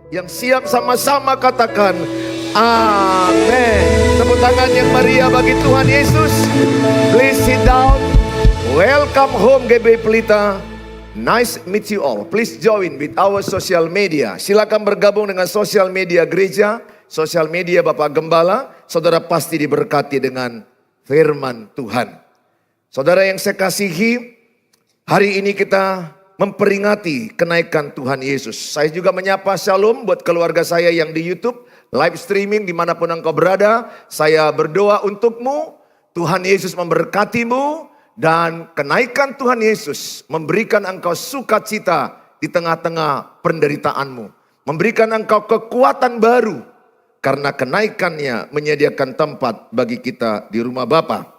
Yang siap sama-sama katakan amin. Tepuk tangan yang meriah bagi Tuhan Yesus. Please sit down. Welcome home GBI Pelita. Nice meet you all. Please join with our social media. Silakan bergabung dengan sosial media gereja, sosial media Bapak Gembala. Saudara pasti diberkati dengan firman Tuhan. Saudara yang saya kasihi, hari ini kita memperingati kenaikan Tuhan Yesus. Saya juga menyapa shalom buat keluarga saya yang di YouTube, live streaming dimanapun engkau berada. Saya berdoa untukmu, Tuhan Yesus memberkatimu, dan kenaikan Tuhan Yesus memberikan engkau sukacita di tengah-tengah penderitaanmu. Memberikan engkau kekuatan baru, karena kenaikannya menyediakan tempat bagi kita di rumah Bapa.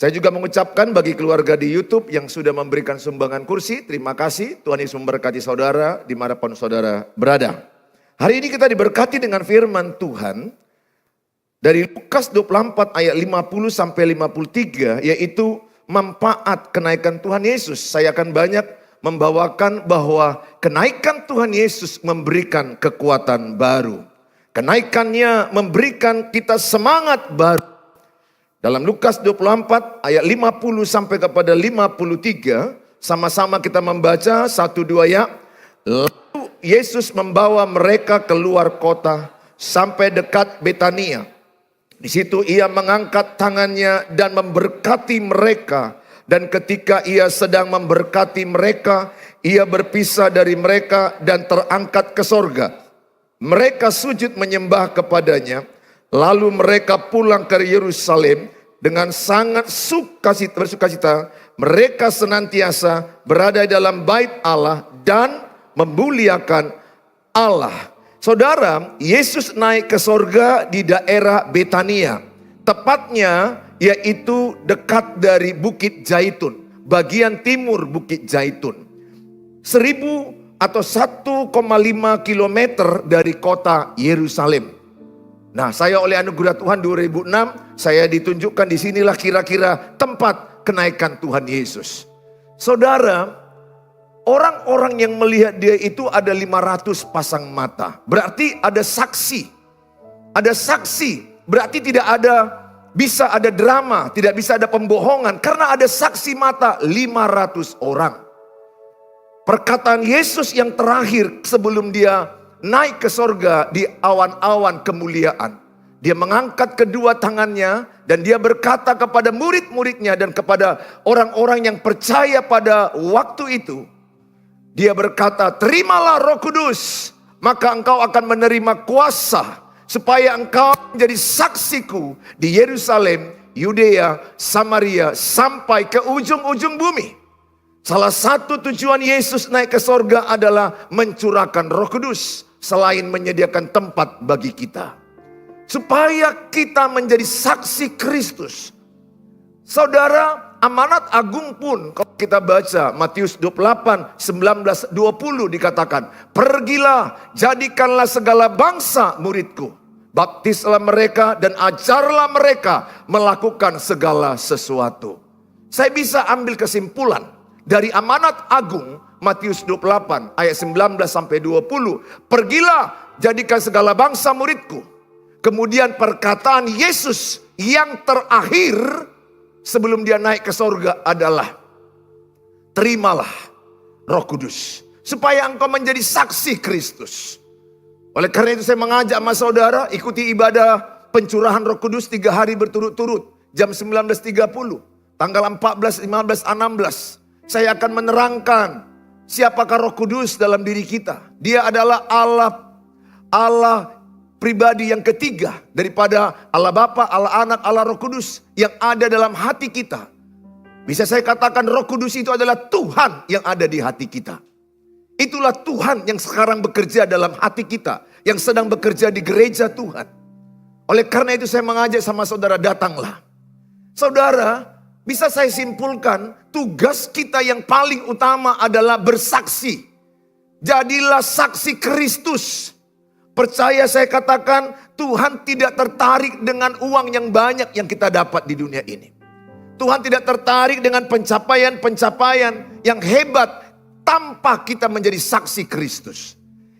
Saya juga mengucapkan bagi keluarga di YouTube yang sudah memberikan sumbangan kursi, terima kasih. Tuhan Yesus memberkati saudara dimanapun saudara berada. Hari ini kita diberkati dengan firman Tuhan dari Lukas 24 ayat 50 sampai 53, yaitu manfaat kenaikan Tuhan Yesus. Saya akan banyak membawakan bahwa kenaikan Tuhan Yesus memberikan kekuatan baru. Kenaikannya memberikan kita semangat baru. Dalam Lukas 24 ayat 50 sampai kepada 53, sama-sama kita membaca 1-2 ya. Lalu Yesus membawa mereka keluar kota sampai dekat Betania. Di situ ia mengangkat tangannya dan memberkati mereka. Dan ketika ia sedang memberkati mereka, ia berpisah dari mereka dan terangkat ke sorga. Mereka sujud menyembah kepadanya. Lalu mereka pulang ke Yerusalem dengan sangat bersukacita. Mereka senantiasa berada dalam bait Allah dan memuliakan Allah. Saudara, Yesus naik ke sorga di daerah Betania. Tepatnya yaitu dekat dari Bukit Zaitun. Bagian timur Bukit Zaitun. 1.000 atau 1,5 kilometer dari kota Yerusalem. Nah, saya oleh anugerah Tuhan 2006, saya ditunjukkan di sinilah kira-kira tempat kenaikan Tuhan Yesus. Saudara, orang-orang yang melihat dia itu ada 500 pasang mata. Berarti ada saksi. Ada saksi, berarti bisa ada drama, tidak bisa ada pembohongan. Karena ada saksi mata 500 orang. Perkataan Yesus yang terakhir sebelum dia naik ke sorga di awan-awan kemuliaan. Dia mengangkat kedua tangannya dan dia berkata kepada murid-muridnya dan kepada orang-orang yang percaya pada waktu itu. Dia berkata, terimalah Roh Kudus, maka engkau akan menerima kuasa supaya engkau menjadi saksiku di Yerusalem, Yudea, Samaria, sampai ke ujung-ujung bumi. Salah satu tujuan Yesus naik ke sorga adalah mencurahkan Roh Kudus. Selain menyediakan tempat bagi kita. Supaya kita menjadi saksi Kristus. Saudara, amanat agung pun kalau kita baca Matius 28, 19, 20 dikatakan. Pergilah, jadikanlah segala bangsa muridku. Baptislah mereka dan ajarlah mereka melakukan segala sesuatu. Saya bisa ambil kesimpulan dari amanat agung Matius 28 ayat 19 sampai 20. Pergilah, jadikan segala bangsa muridku. Kemudian perkataan Yesus yang terakhir sebelum dia naik ke sorga adalah, terimalah Roh Kudus supaya engkau menjadi saksi Kristus. Oleh karena itu saya mengajak sama saudara ikuti ibadah pencurahan Roh Kudus 3 hari berturut-turut. Jam 19.30, tanggal 14, 15, 16. Saya akan menerangkan siapakah Roh Kudus dalam diri kita. Dia adalah Allah pribadi yang ketiga daripada Allah Bapa, Allah Anak, Allah Roh Kudus yang ada dalam hati kita. Bisa saya katakan Roh Kudus itu adalah Tuhan yang ada di hati kita. Itulah Tuhan yang sekarang bekerja dalam hati kita, yang sedang bekerja di gereja Tuhan. Oleh karena itu saya mengajak sama saudara, datanglah. Saudara, bisa saya simpulkan, tugas kita yang paling utama adalah bersaksi. Jadilah saksi Kristus. Percaya saya katakan, Tuhan tidak tertarik dengan uang yang banyak yang kita dapat di dunia ini. Tuhan tidak tertarik dengan pencapaian-pencapaian yang hebat tanpa kita menjadi saksi Kristus.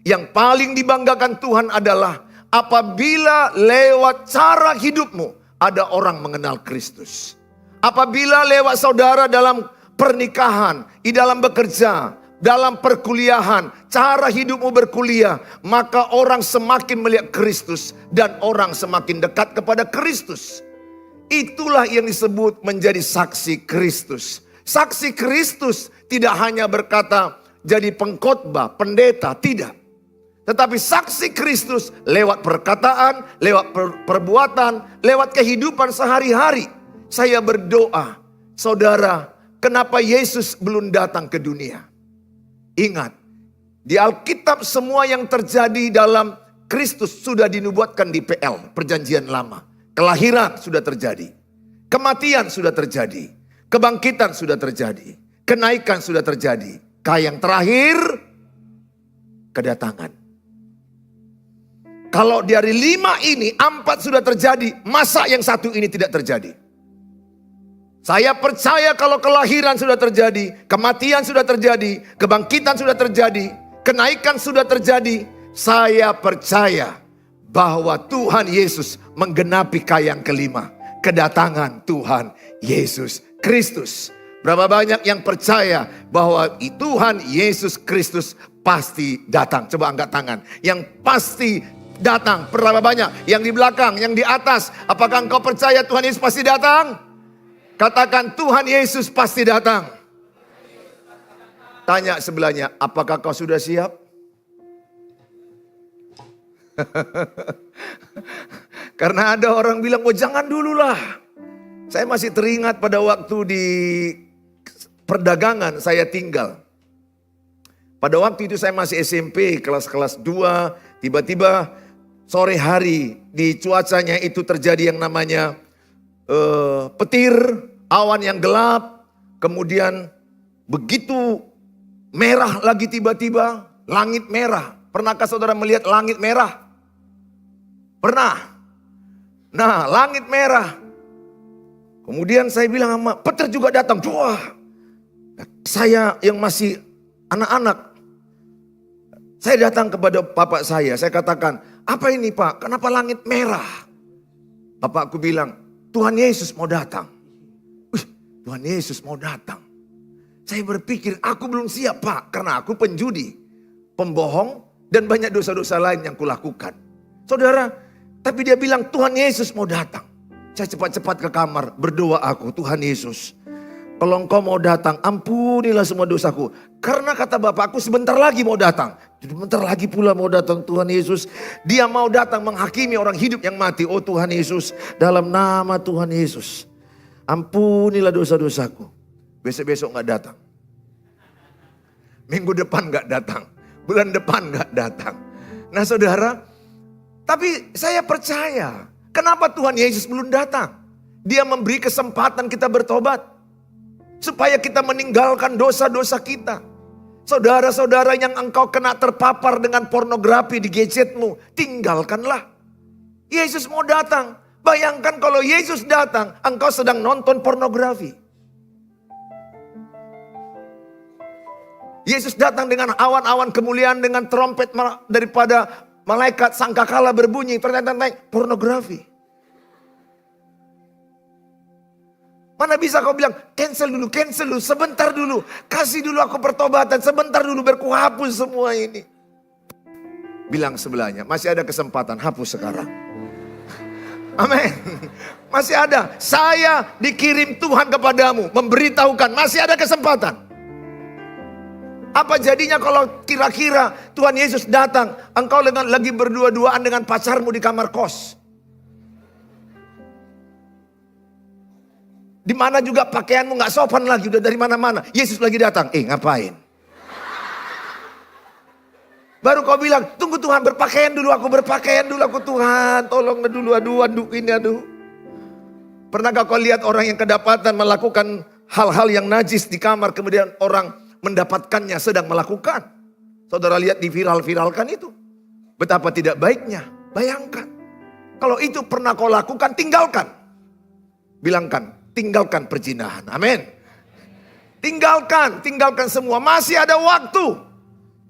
Yang paling dibanggakan Tuhan adalah apabila lewat cara hidupmu ada orang mengenal Kristus. Apabila lewat saudara dalam pernikahan, di dalam bekerja, dalam perkuliahan, cara hidupmu berkuliah, maka orang semakin melihat Kristus dan orang semakin dekat kepada Kristus. Itulah yang disebut menjadi saksi Kristus. Saksi Kristus tidak hanya berkata jadi pengkhotbah, pendeta, tidak. Tetapi saksi Kristus lewat perkataan, lewat perbuatan, lewat kehidupan sehari-hari. Saya berdoa, saudara, kenapa Yesus belum datang ke dunia? Ingat, di Alkitab semua yang terjadi dalam Kristus sudah dinubuatkan di PL, Perjanjian Lama. Kelahiran sudah terjadi, kematian sudah terjadi, kebangkitan sudah terjadi, kenaikan sudah terjadi. Yang terakhir, kedatangan. Kalau dari 5 ini 4 sudah terjadi, masa yang 1 ini tidak terjadi? Saya percaya kalau kelahiran sudah terjadi, kematian sudah terjadi, kebangkitan sudah terjadi, kenaikan sudah terjadi. Saya percaya bahwa Tuhan Yesus menggenapi yang kelima, kedatangan Tuhan Yesus Kristus. Berapa banyak yang percaya bahwa Tuhan Yesus Kristus pasti datang? Coba angkat tangan. Yang pasti datang. Berapa banyak? Yang di belakang, yang di atas. Apakah engkau percaya Tuhan Yesus pasti datang? Katakan, Tuhan Yesus pasti datang. Tanya sebelahnya, apakah kau sudah siap? Karena ada orang bilang, oh jangan dululah. Saya masih teringat pada waktu di perdagangan saya tinggal. Pada waktu itu saya masih SMP, kelas-kelas 2, tiba-tiba sore hari di cuacanya itu terjadi yang namanya petir, awan yang gelap, kemudian begitu merah lagi tiba-tiba, langit merah. Pernahkah saudara melihat langit merah? Pernah? Nah, langit merah. Kemudian saya bilang sama, petir juga datang. Wah, saya yang masih anak-anak, saya datang kepada bapak saya katakan, apa ini Pak? Kenapa langit merah? Bapakku bilang, Tuhan Yesus mau datang. Tuhan Yesus mau datang. Saya berpikir, aku belum siap Pak, karena aku penjudi, pembohong, dan banyak dosa-dosa lain yang kulakukan. Saudara, tapi dia bilang Tuhan Yesus mau datang. Saya cepat-cepat ke kamar, berdoa aku, Tuhan Yesus, kalau engkau mau datang, ampunilah semua dosaku. Karena kata bapakku sebentar lagi mau datang. Sebentar lagi pula mau datang Tuhan Yesus. Dia mau datang menghakimi orang hidup yang mati. Oh Tuhan Yesus, dalam nama Tuhan Yesus, ampunilah dosa-dosaku. Besok-besok gak datang. Minggu depan gak datang. Bulan depan gak datang. Nah saudara, tapi saya percaya. Kenapa Tuhan Yesus belum datang? Dia memberi kesempatan kita bertobat. Supaya kita meninggalkan dosa-dosa kita. Saudara-saudara yang engkau kena terpapar dengan pornografi di gadgetmu, tinggalkanlah. Yesus mau datang. Bayangkan kalau Yesus datang, engkau sedang nonton pornografi. Yesus datang dengan awan-awan kemuliaan, dengan trompet daripada malaikat sangkakala berbunyi, ternyata naik pornografi. Mana bisa kau bilang, cancel dulu, sebentar dulu. Kasih dulu aku pertobatan, sebentar dulu biar ku hapus semua ini. Bilang sebelahnya, masih ada kesempatan, hapus sekarang. Amin. Masih ada. Saya dikirim Tuhan kepadamu, memberitahukan, masih ada kesempatan. Apa jadinya kalau kira-kira Tuhan Yesus datang, engkau lagi berdua-duaan dengan pacarmu di kamar kos. Di mana juga pakaianmu gak sopan lagi, udah dari mana-mana. Yesus lagi datang, ngapain? Baru kau bilang, tunggu Tuhan, berpakaian dulu aku Tuhan, tolong dulu, aduh ini. Pernahkah kau lihat orang yang kedapatan melakukan hal-hal yang najis di kamar, kemudian orang mendapatkannya sedang melakukan? Saudara lihat di viral-viralkan itu. Betapa tidak baiknya, bayangkan. Kalau itu pernah kau lakukan, tinggalkan. Bilangkan, tinggalkan perzinahan. Amin. Tinggalkan semua. Masih ada waktu.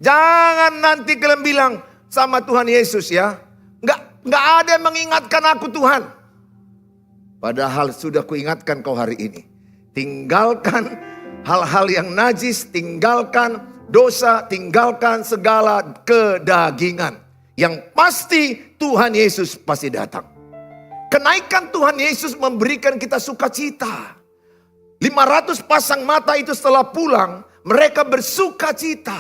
Jangan nanti kalian bilang sama Tuhan Yesus ya, nggak ada yang mengingatkan aku Tuhan. Padahal sudah kuingatkan kau hari ini. Tinggalkan hal-hal yang najis, tinggalkan dosa, tinggalkan segala kedagingan. Yang pasti Tuhan Yesus pasti datang. Kenaikan Tuhan Yesus memberikan kita sukacita. 500 pasang mata itu setelah pulang, mereka bersuka cita.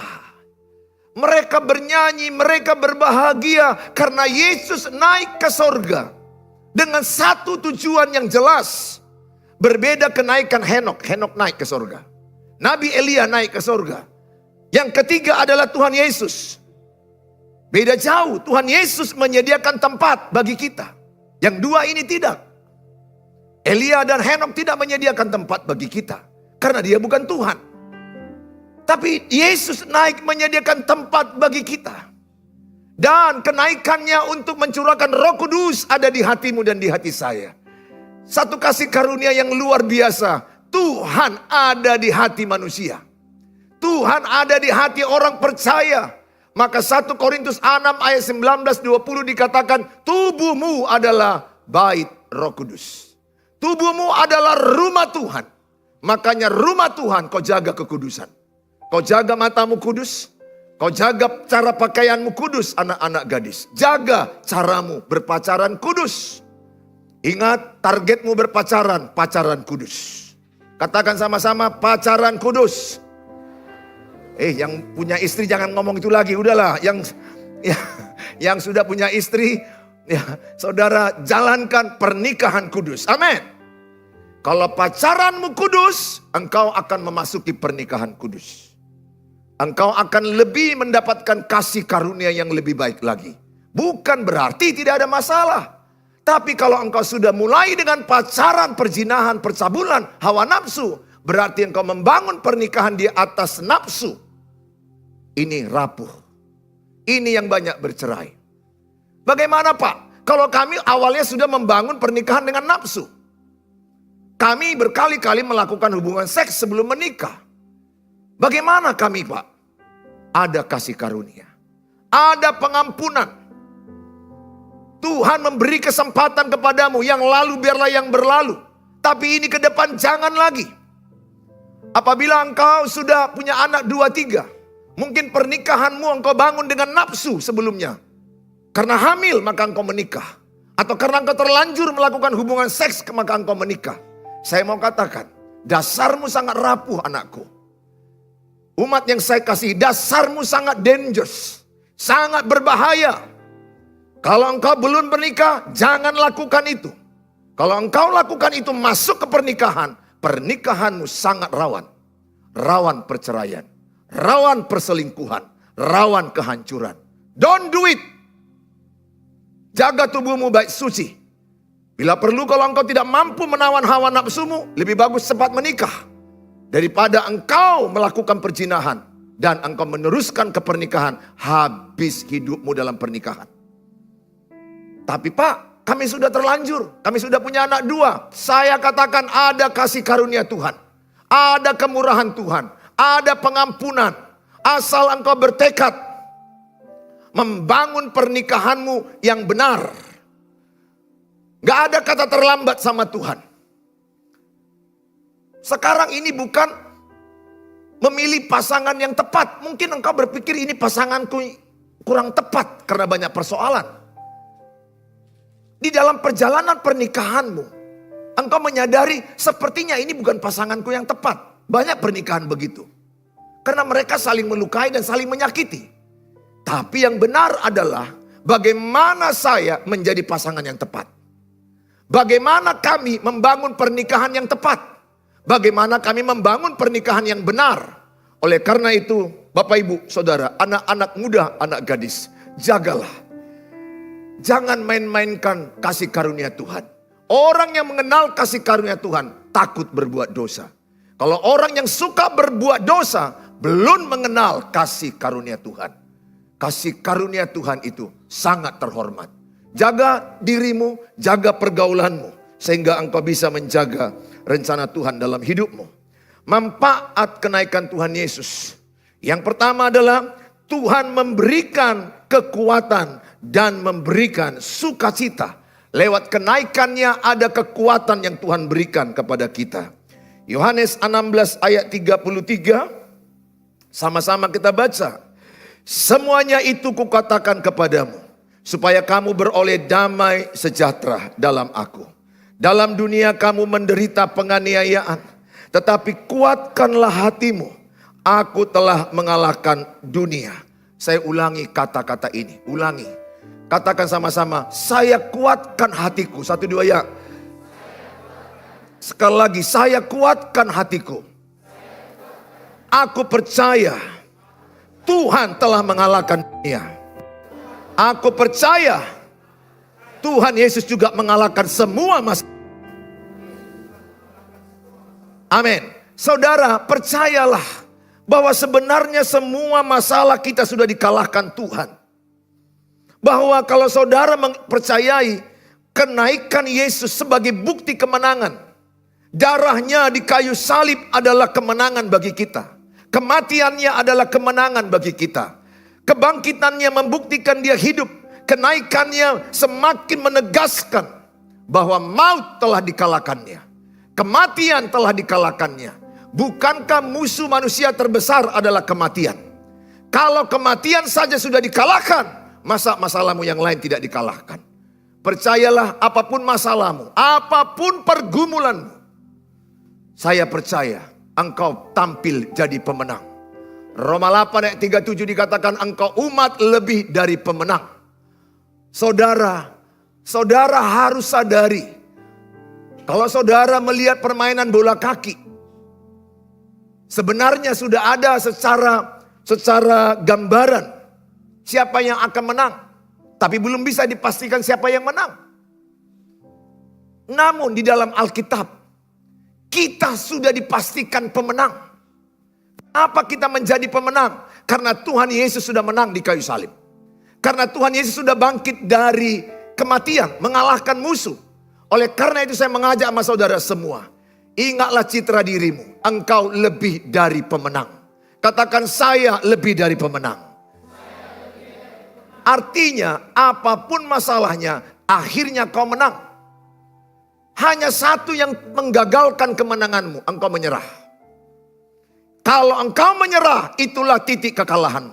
Mereka bernyanyi, mereka berbahagia karena Yesus naik ke sorga. Dengan satu tujuan yang jelas. Berbeda kenaikan Henok. Henok naik ke sorga. Nabi Elia naik ke sorga. Yang ketiga adalah Tuhan Yesus. Beda jauh, Tuhan Yesus menyediakan tempat bagi kita. Yang dua ini tidak. Elia dan Henok tidak menyediakan tempat bagi kita. Karena dia bukan Tuhan. Tapi Yesus naik menyediakan tempat bagi kita. Dan kenaikannya untuk mencurahkan Roh Kudus ada di hatimu dan di hati saya. Satu kasih karunia yang luar biasa. Tuhan ada di hati manusia. Tuhan ada di hati orang percaya. Maka 1 Korintus 6 ayat 19-20 dikatakan, tubuhmu adalah bait Roh Kudus. Tubuhmu adalah rumah Tuhan. Makanya rumah Tuhan kau jaga kekudusan. Kau jaga matamu kudus. Kau jaga cara pakaianmu kudus, anak-anak gadis. Jaga caramu berpacaran kudus. Ingat, targetmu berpacaran, pacaran kudus. Katakan sama-sama, pacaran kudus. Yang punya istri jangan ngomong itu lagi, udahlah. Yang sudah punya istri, ya, saudara jalankan pernikahan kudus. Amin. Kalau pacaranmu kudus, engkau akan memasuki pernikahan kudus. Engkau akan lebih mendapatkan kasih karunia yang lebih baik lagi. Bukan berarti tidak ada masalah. Tapi kalau engkau sudah mulai dengan pacaran, perzinahan, percabulan, hawa nafsu, berarti engkau membangun pernikahan di atas nafsu. Ini rapuh. Ini yang banyak bercerai. Bagaimana Pak? Kalau kami awalnya sudah membangun pernikahan dengan nafsu. Kami berkali-kali melakukan hubungan seks sebelum menikah. Bagaimana kami Pak? Ada kasih karunia. Ada pengampunan. Tuhan memberi kesempatan kepadamu. Yang lalu biarlah yang berlalu. Tapi ini ke depan jangan lagi. Apabila engkau sudah punya anak 2-3. Mungkin pernikahanmu engkau bangun dengan nafsu sebelumnya. Karena hamil maka engkau menikah. Atau karena engkau terlanjur melakukan hubungan seks maka engkau menikah. Saya mau katakan, dasarmu sangat rapuh anakku. Umat yang saya kasih, dasarmu sangat dangerous. Sangat berbahaya. Kalau engkau belum bernikah, jangan lakukan itu. Kalau engkau lakukan itu masuk ke pernikahan, pernikahanmu sangat rawan. Rawan perceraian. Rawan perselingkuhan. Rawan kehancuran. Don't do it. Jaga tubuhmu baik suci. Bila perlu kalau engkau tidak mampu menawan hawa nafsumu, lebih bagus cepat menikah. Daripada engkau melakukan perzinahan. Dan engkau meneruskan ke pernikahan. Habis hidupmu dalam pernikahan. Tapi Pak, kami sudah terlanjur. Kami sudah punya anak 2. Saya katakan ada kasih karunia Tuhan. Ada kemurahan Tuhan. Ada pengampunan. Asal engkau bertekad. Membangun pernikahanmu yang benar. Gak ada kata terlambat sama Tuhan. Sekarang ini bukan memilih pasangan yang tepat. Mungkin engkau berpikir ini pasanganku kurang tepat karena banyak persoalan. Di dalam perjalanan pernikahanmu, engkau menyadari sepertinya ini bukan pasanganku yang tepat. Banyak pernikahan begitu. Karena mereka saling melukai dan saling menyakiti. Tapi yang benar adalah bagaimana saya menjadi pasangan yang tepat. Bagaimana kami membangun pernikahan yang tepat. Bagaimana kami membangun pernikahan yang benar. Oleh karena itu, Bapak Ibu, Saudara, anak-anak muda, anak gadis, jagalah. Jangan main-mainkan kasih karunia Tuhan. Orang yang mengenal kasih karunia Tuhan takut berbuat dosa. Kalau orang yang suka berbuat dosa belum mengenal kasih karunia Tuhan. Kasih karunia Tuhan itu sangat terhormat. Jaga dirimu, jaga pergaulanmu. Sehingga engkau bisa menjaga rencana Tuhan dalam hidupmu. Manfaat kenaikan Tuhan Yesus. Yang pertama adalah Tuhan memberikan kekuatan dan memberikan sukacita. Lewat kenaikannya ada kekuatan yang Tuhan berikan kepada kita. Yohanes 16 ayat 33. Sama-sama kita baca. Semuanya itu kukatakan kepadamu, supaya kamu beroleh damai sejahtera dalam aku. Dalam dunia kamu menderita penganiayaan, tetapi kuatkanlah hatimu. Aku telah mengalahkan dunia. Saya ulangi kata-kata ini, ulangi. Katakan sama-sama, saya kuatkan hatiku. 1, 2 ya. Sekali lagi, saya kuatkan hatiku. Aku percaya Tuhan telah mengalahkan dunia. Aku percaya Tuhan Yesus juga mengalahkan semua masalah. Amin. Saudara, percayalah bahwa sebenarnya semua masalah kita sudah dikalahkan Tuhan. Bahwa kalau saudara mempercayai kenaikan Yesus sebagai bukti kemenangan, darahnya di kayu salib adalah kemenangan bagi kita. Kematiannya adalah kemenangan bagi kita. Kebangkitannya membuktikan dia hidup. Kenaikannya semakin menegaskan bahwa maut telah dikalahkannya. Kematian telah dikalahkannya. Bukankah musuh manusia terbesar adalah kematian? Kalau kematian saja sudah dikalahkan, masa masalahmu yang lain tidak dikalahkan? Percayalah, apapun masalahmu, apapun pergumulanmu, saya percaya engkau tampil jadi pemenang. Roma 8 ayat 37 dikatakan engkau umat lebih dari pemenang. Saudara harus sadari, kalau saudara melihat permainan bola kaki, sebenarnya sudah ada secara gambaran siapa yang akan menang. Tapi belum bisa dipastikan siapa yang menang. Namun di dalam Alkitab, kita sudah dipastikan pemenang. Apa kita menjadi pemenang? Karena Tuhan Yesus sudah menang di kayu salib. Karena Tuhan Yesus sudah bangkit dari kematian, mengalahkan musuh. Oleh karena itu saya mengajak sama saudara semua, ingatlah citra dirimu, engkau lebih dari pemenang. Katakan, saya lebih dari pemenang. Artinya apapun masalahnya, akhirnya kau menang. Hanya satu yang menggagalkan kemenanganmu, engkau menyerah. Kalau engkau menyerah, itulah titik kekalahan.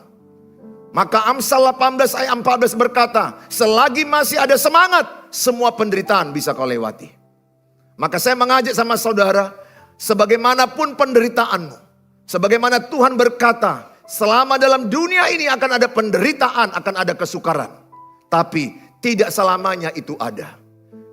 Maka Amsal 18 ayat 14 berkata, selagi masih ada semangat, semua penderitaan bisa kau lewati. Maka saya mengajak sama saudara, sebagaimanapun penderitaanmu, sebagaimana Tuhan berkata, selama dalam dunia ini akan ada penderitaan, akan ada kesukaran. Tapi tidak selamanya itu ada.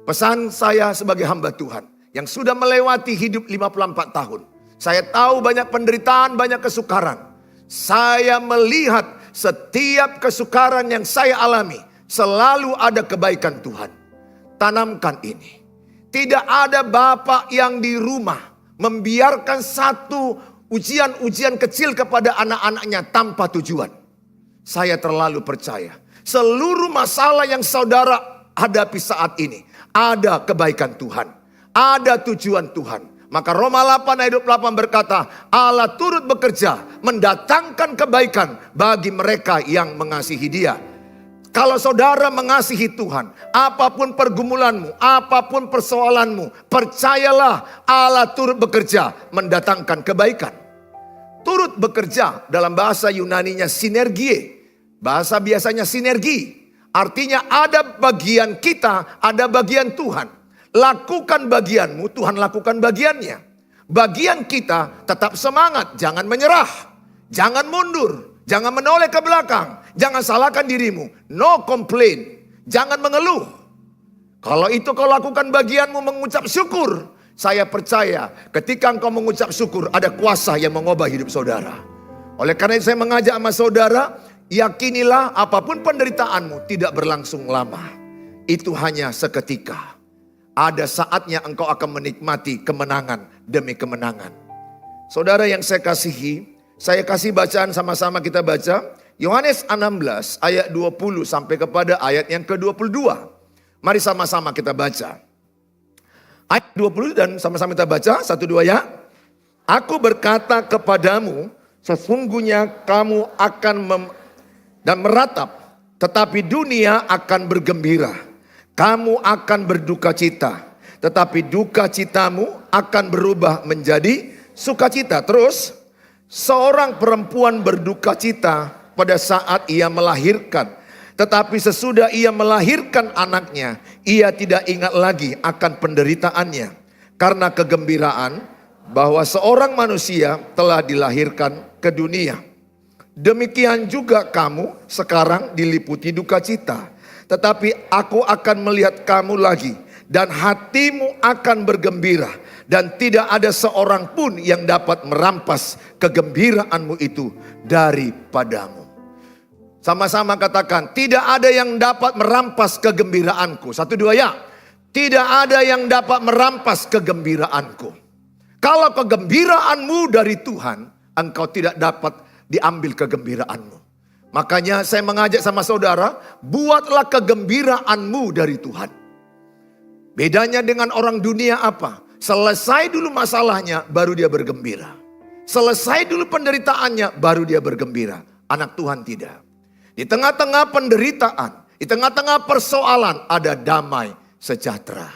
Pesan saya sebagai hamba Tuhan yang sudah melewati hidup 54 tahun. Saya tahu banyak penderitaan, banyak kesukaran. Saya melihat setiap kesukaran yang saya alami, selalu ada kebaikan Tuhan. Tanamkan ini. Tidak ada bapak yang di rumah membiarkan satu ujian-ujian kecil kepada anak-anaknya tanpa tujuan. Saya terlalu percaya, seluruh masalah yang saudara hadapi saat ini, ada kebaikan Tuhan, ada tujuan Tuhan. Maka Roma 8 ayat 28 berkata, Allah turut bekerja mendatangkan kebaikan bagi mereka yang mengasihi Dia. Kalau saudara mengasihi Tuhan, apapun pergumulanmu, apapun persoalanmu, percayalah Allah turut bekerja mendatangkan kebaikan. Turut bekerja dalam bahasa Yunaninya sinergie. Bahasa biasanya sinergi. Artinya ada bagian kita, ada bagian Tuhan. Lakukan bagianmu, Tuhan lakukan bagiannya. Bagian kita tetap semangat, jangan menyerah. Jangan mundur, jangan menoleh ke belakang. Jangan salahkan dirimu, no complain. Jangan mengeluh. Kalau itu kau lakukan bagianmu mengucap syukur, saya percaya ketika engkau mengucap syukur, ada kuasa yang mengubah hidup saudara. Oleh karena itu saya mengajak sama saudara, yakinilah apapun penderitaanmu tidak berlangsung lama. Itu hanya seketika. Ada saatnya engkau akan menikmati kemenangan demi kemenangan. Saudara yang saya kasihi, saya kasih bacaan sama-sama kita baca. Yohanes 16 ayat 20 sampai kepada ayat yang ke-22. Mari sama-sama kita baca. Ayat 20 dan sama-sama kita baca, 1, 2 ya. Aku berkata kepadamu, sesungguhnya kamu akan dan meratap, tetapi dunia akan bergembira. Kamu akan berduka cita, tetapi duka citamu akan berubah menjadi sukacita. Terus, seorang perempuan berduka cita pada saat ia melahirkan, tetapi sesudah ia melahirkan anaknya, ia tidak ingat lagi akan penderitaannya, karena kegembiraan bahwa seorang manusia telah dilahirkan ke dunia. Demikian juga kamu sekarang diliputi duka cita, tetapi aku akan melihat kamu lagi, dan hatimu akan bergembira, dan tidak ada seorang pun yang dapat merampas kegembiraanmu itu daripadamu. Sama-sama katakan, tidak ada yang dapat merampas kegembiraanku. 1, 2 ya. Tidak ada yang dapat merampas kegembiraanku. Kalau kegembiraanmu dari Tuhan, engkau tidak dapat diambil kegembiraanmu. Makanya saya mengajak sama saudara, buatlah kegembiraanmu dari Tuhan. Bedanya dengan orang dunia apa? Selesai dulu masalahnya, baru dia bergembira. Selesai dulu penderitaannya, baru dia bergembira. Anak Tuhan tidak. Di tengah-tengah penderitaan, di tengah-tengah persoalan, ada damai sejahtera.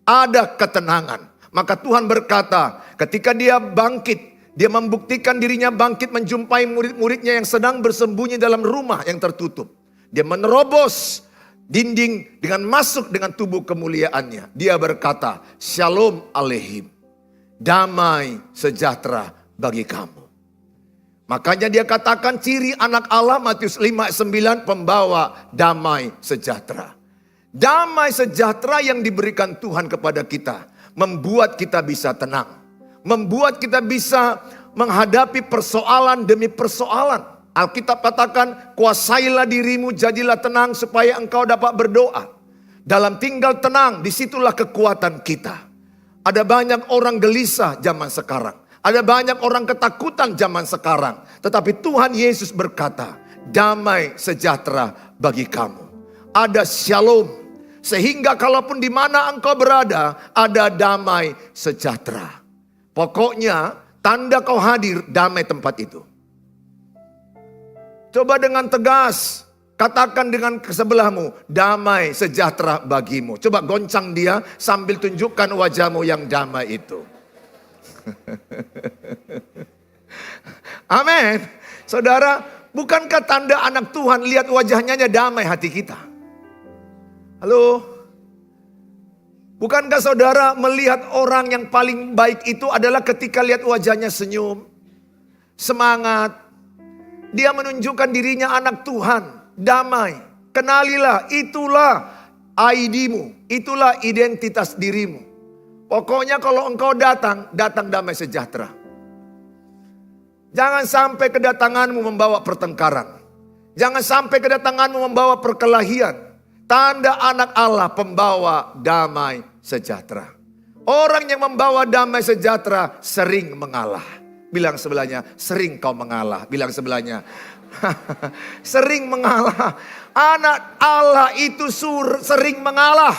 Ada ketenangan. Maka Tuhan berkata, ketika dia bangkit, dia membuktikan dirinya bangkit menjumpai murid-muridnya yang sedang bersembunyi dalam rumah yang tertutup. Dia menerobos dinding dengan masuk dengan tubuh kemuliaannya. Dia berkata, Shalom Aleihim, damai sejahtera bagi kamu. Makanya dia katakan ciri anak Allah Matius 5:9, pembawa damai sejahtera. Damai sejahtera yang diberikan Tuhan kepada kita membuat kita bisa tenang. Membuat kita bisa menghadapi persoalan demi persoalan. Alkitab katakan, kuasailah dirimu, jadilah tenang supaya engkau dapat berdoa. Dalam tinggal tenang, disitulah kekuatan kita. Ada banyak orang gelisah zaman sekarang. Ada banyak orang ketakutan zaman sekarang. Tetapi Tuhan Yesus berkata, damai sejahtera bagi kamu. Ada shalom. Sehingga kalaupun di mana engkau berada, ada damai sejahtera. Pokoknya tanda kau hadir, damai tempat itu. Coba dengan tegas, katakan dengan sebelahmu, damai sejahtera bagimu. Coba goncang dia sambil tunjukkan wajahmu yang damai itu. Amin. Saudara, bukankah tanda anak Tuhan lihat wajahnya damai hati kita? Halo? Bukankah saudara melihat orang yang paling baik itu adalah ketika lihat wajahnya senyum, semangat. Dia menunjukkan dirinya anak Tuhan, damai. Kenalilah, itulah ID-mu, itulah identitas dirimu. Pokoknya kalau engkau datang damai sejahtera. Jangan sampai kedatanganmu membawa pertengkaran. Jangan sampai kedatanganmu membawa perkelahian. Tanda anak Allah pembawa damai sejahtera. Orang yang membawa damai sejahtera sering mengalah. Bilang sebelahnya, sering kau mengalah. Bilang sebelahnya, sering mengalah. Anak Allah itu sering mengalah.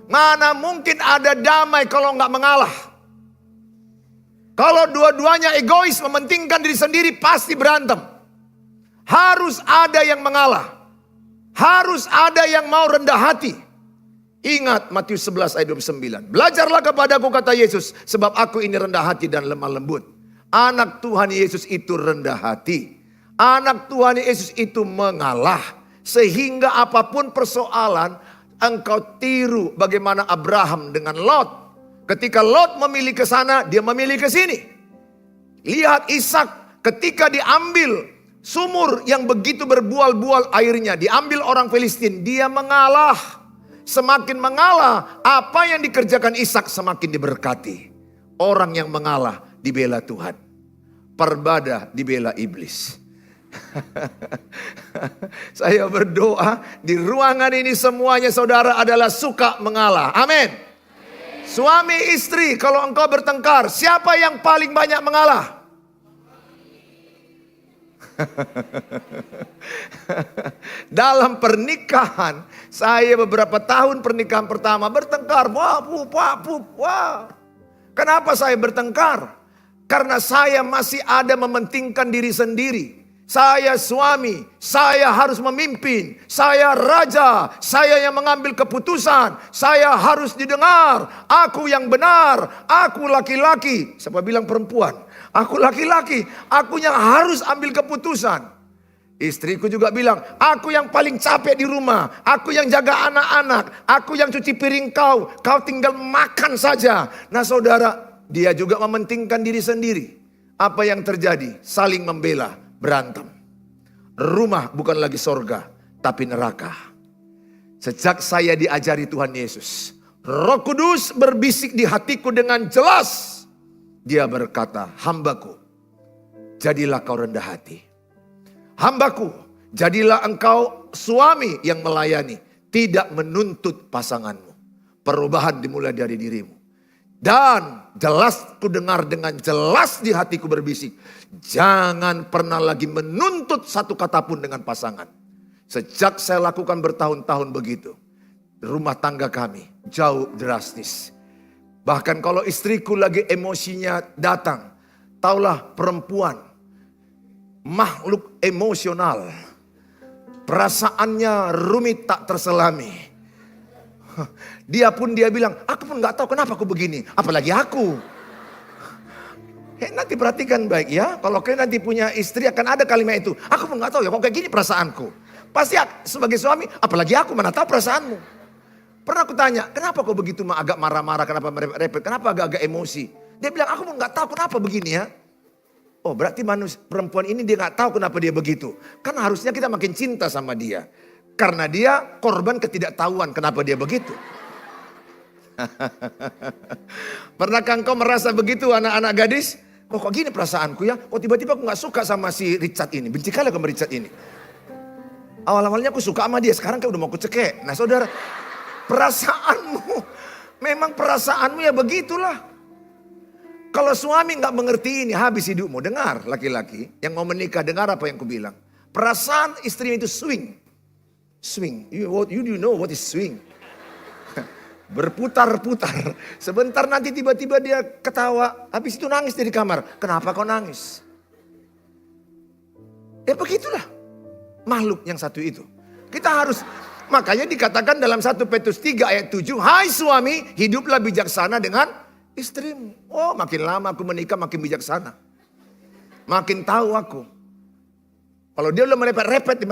Mana mungkin ada damai kalau nggak mengalah. Kalau dua-duanya egois, mementingkan diri sendiri, pasti berantem. Harus ada yang mengalah. Harus ada yang mau rendah hati. Ingat Matius 11 ayat 29. Belajarlah kepadaku, kata Yesus, sebab aku ini rendah hati dan lemah lembut. Anak Tuhan Yesus itu rendah hati. Anak Tuhan Yesus itu mengalah. Sehingga apapun persoalan, engkau tiru bagaimana Abraham dengan Lot. Ketika Lot memilih ke sana, dia memilih ke sini. Lihat Ishak ketika diambil sumur yang begitu berbual-bual airnya, diambil orang Filistin, dia mengalah. Semakin mengalah, apa yang dikerjakan Ishak semakin diberkati. Orang yang mengalah dibela Tuhan. Perbada dibela iblis. Saya berdoa di ruangan ini semuanya saudara adalah suka mengalah. Amin. Suami istri, kalau engkau bertengkar, siapa yang paling banyak mengalah? Dalam pernikahan, saya beberapa tahun pernikahan pertama bertengkar. Wah. Kenapa saya bertengkar? Karena saya masih ada mementingkan diri sendiri. Saya suami, saya harus memimpin, saya raja, saya yang mengambil keputusan, saya harus didengar, aku yang benar, aku laki-laki. Siapa bilang perempuan? Aku laki-laki, aku yang harus ambil keputusan. Istriku juga bilang, aku yang paling capek di rumah, aku yang jaga anak-anak, aku yang cuci piring kau tinggal makan saja. Nah saudara, dia juga mementingkan diri sendiri. Apa yang terjadi? Saling membela, berantem. Rumah bukan lagi sorga, tapi neraka. Sejak saya diajari Tuhan Yesus, Roh Kudus berbisik di hatiku dengan jelas. Dia berkata, hambaku, jadilah kau rendah hati. Hambaku, jadilah engkau suami yang melayani, tidak menuntut pasanganmu. Perubahan dimulai dari dirimu. Dan jelas ku dengar dengan jelas di hatiku berbisik, jangan pernah lagi menuntut satu kata pun dengan pasangan. Sejak saya lakukan bertahun-tahun begitu, rumah tangga kami jauh drastis. Bahkan kalau istriku lagi emosinya datang, taulah perempuan, makhluk emosional, perasaannya rumit tak terselami. Dia bilang, aku pun gak tahu kenapa aku begini, apalagi aku. Nanti perhatikan baik ya, kalau kalian nanti punya istri akan ada kalimat itu. Aku pun gak tahu ya kok kayak gini perasaanku. Pasti sebagai suami, apalagi aku mana tahu perasaanmu. Pernah aku tanya, kenapa kok begitu agak marah-marah, kenapa merepet, kenapa agak-agak emosi. Dia bilang, aku pun gak tahu kenapa begini ya. Oh berarti perempuan ini dia gak tahu kenapa dia begitu. Kan harusnya kita makin cinta sama dia. Karena dia korban ketidaktahuan kenapa dia begitu. Pernahkah engkau merasa begitu anak-anak gadis? Kok gini perasaanku ya? Kok tiba-tiba aku gak suka sama si Richard ini. Benci kali aku sama Richard ini. Awal-awalnya aku suka sama dia. Sekarang kayak udah mau aku cekek. Nah saudara, perasaanmu. Memang perasaanmu ya begitulah. Kalau suami gak mengerti ini, habis hidupmu. Dengar laki-laki yang mau menikah, dengar apa yang kubilang. Perasaan istrinya itu swing. Swing, you know what is swing? Berputar-putar. Sebentar nanti tiba-tiba dia ketawa. Habis itu nangis di kamar. Kenapa kau nangis? Ya begitulah. Makhluk yang satu itu. Kita harus, makanya dikatakan dalam 1 Petrus 3 ayat 7. Hai suami, hiduplah bijaksana dengan istrimu. Oh makin lama aku menikah makin bijaksana. Makin tahu aku. Kalau dia udah merepet,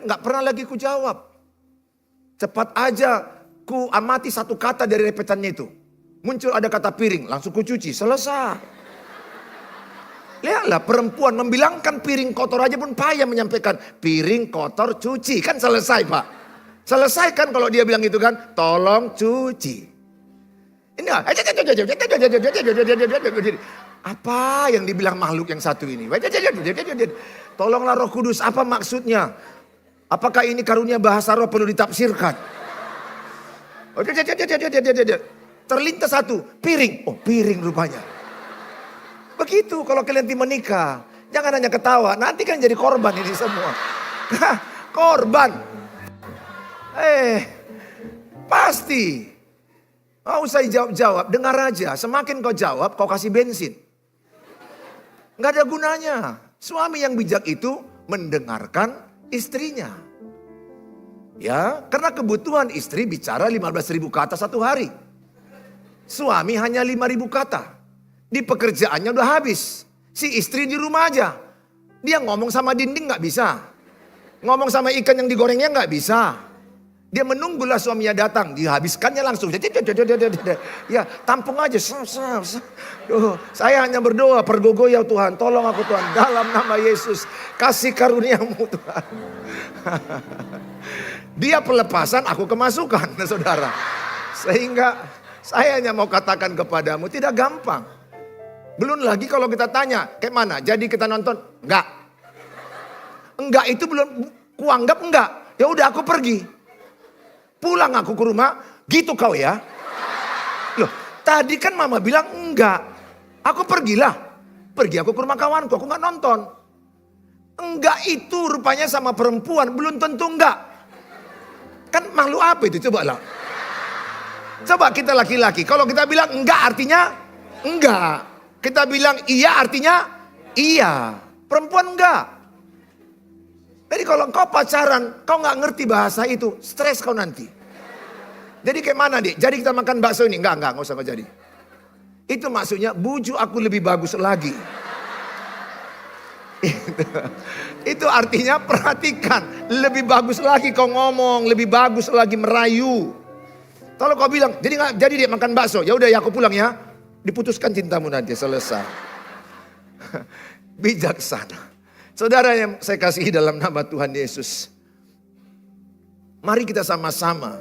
gak pernah lagi ku jawab. Cepat aja ku amati satu kata dari repetannya itu. Muncul ada kata piring, langsung ku cuci, selesai. Lihatlah perempuan membilangkan piring kotor aja pun payah menyampaikan. Piring kotor cuci, kan selesai pak. Selesai kan kalau dia bilang gitu kan, tolong cuci. Ini apa yang dibilang makhluk yang satu ini? Tolonglah Roh Kudus, apa maksudnya? Apakah ini karunia bahasa roh perlu ditafsirkan? Terlintas satu, piring. Oh piring rupanya. Begitu kalau kalian menikah. Jangan hanya ketawa, nanti kan jadi korban ini semua. Korban. Pasti. Gak usah jawab, dengar aja. Semakin kau jawab, kau kasih bensin. Gak ada gunanya. Suami yang bijak itu mendengarkan istrinya. Ya, karena kebutuhan istri bicara 15.000 kata satu hari. Suami hanya 5.000 kata. Di pekerjaannya udah habis. Si istri di rumah aja. Dia ngomong sama dinding gak bisa. Ngomong sama ikan yang digorengnya gak bisa. Dia menunggulah suaminya datang, dihabiskannya langsung. Ya, tampung aja. Saya hanya berdoa, pergogo ya Tuhan, tolong aku Tuhan, dalam nama Yesus, kasih karuniamu Tuhan. Dia pelepasan, aku kemasukan, saudara. Sehingga saya hanya mau katakan kepadamu, tidak gampang. Belum lagi kalau kita tanya, kayak mana? Jadi kita nonton? Enggak. Enggak itu belum, kuanggap enggak. Ya udah aku pergi. Pulang aku ke rumah, gitu kau ya. Loh, tadi kan mama bilang enggak. Aku pergilah. Pergi aku ke rumah kawanku, aku enggak nonton. Enggak itu rupanya sama perempuan, belum tentu enggak. Kan makhluk apa itu, coba lah. Coba kita laki-laki, kalau kita bilang enggak artinya enggak. Kita bilang iya artinya iya. Perempuan enggak. Jadi kalau engkau pacaran, kau nggak ngerti bahasa itu, stres kau nanti. Jadi kayak mana dik? Jadi kita makan bakso ini? Enggak usah jadi. Itu maksudnya bujuk aku lebih bagus lagi. Itu artinya perhatikan, lebih bagus lagi kau ngomong, lebih bagus lagi merayu. Kalau kau bilang, jadi nggak jadi dia makan bakso, ya udah ya aku pulang ya. Diputuskan cintamu nanti selesai. Bijaksana. Saudara yang saya kasihi dalam nama Tuhan Yesus. Mari kita sama-sama.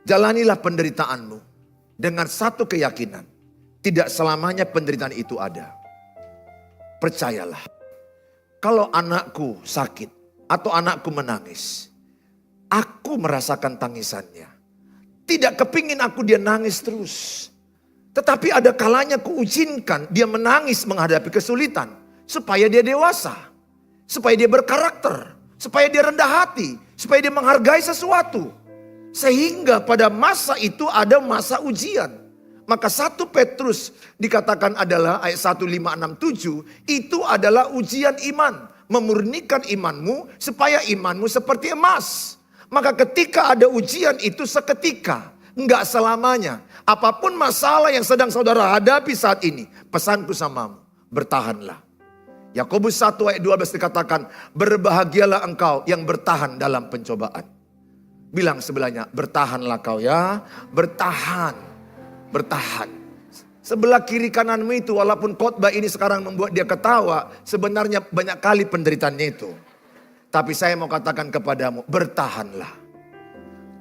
Jalanilah penderitaanmu. Dengan satu keyakinan. Tidak selamanya penderitaan itu ada. Percayalah. Kalau anakku sakit. Atau anakku menangis. Aku merasakan tangisannya. Tidak kepingin aku dia nangis terus. Tetapi ada kalanya kuizinkan dia menangis menghadapi kesulitan. Supaya dia dewasa. Supaya dia berkarakter. Supaya dia rendah hati. Supaya dia menghargai sesuatu. Sehingga pada masa itu ada masa ujian. Maka 1 Petrus dikatakan adalah ayat 1, 5, 6, 7. Itu adalah ujian iman. Memurnikan imanmu supaya imanmu seperti emas. Maka ketika ada ujian itu seketika. Enggak selamanya. Apapun masalah yang sedang saudara hadapi saat ini. Pesanku samamu. Bertahanlah. Yakobus 1 ayat 12 dikatakan, berbahagialah engkau yang bertahan dalam pencobaan. Bilang sebelahnya, bertahanlah kau ya, bertahan, bertahan. Sebelah kiri kananmu itu, walaupun khotbah ini sekarang membuat dia ketawa, sebenarnya banyak kali penderitaannya itu. Tapi saya mau katakan kepadamu, bertahanlah.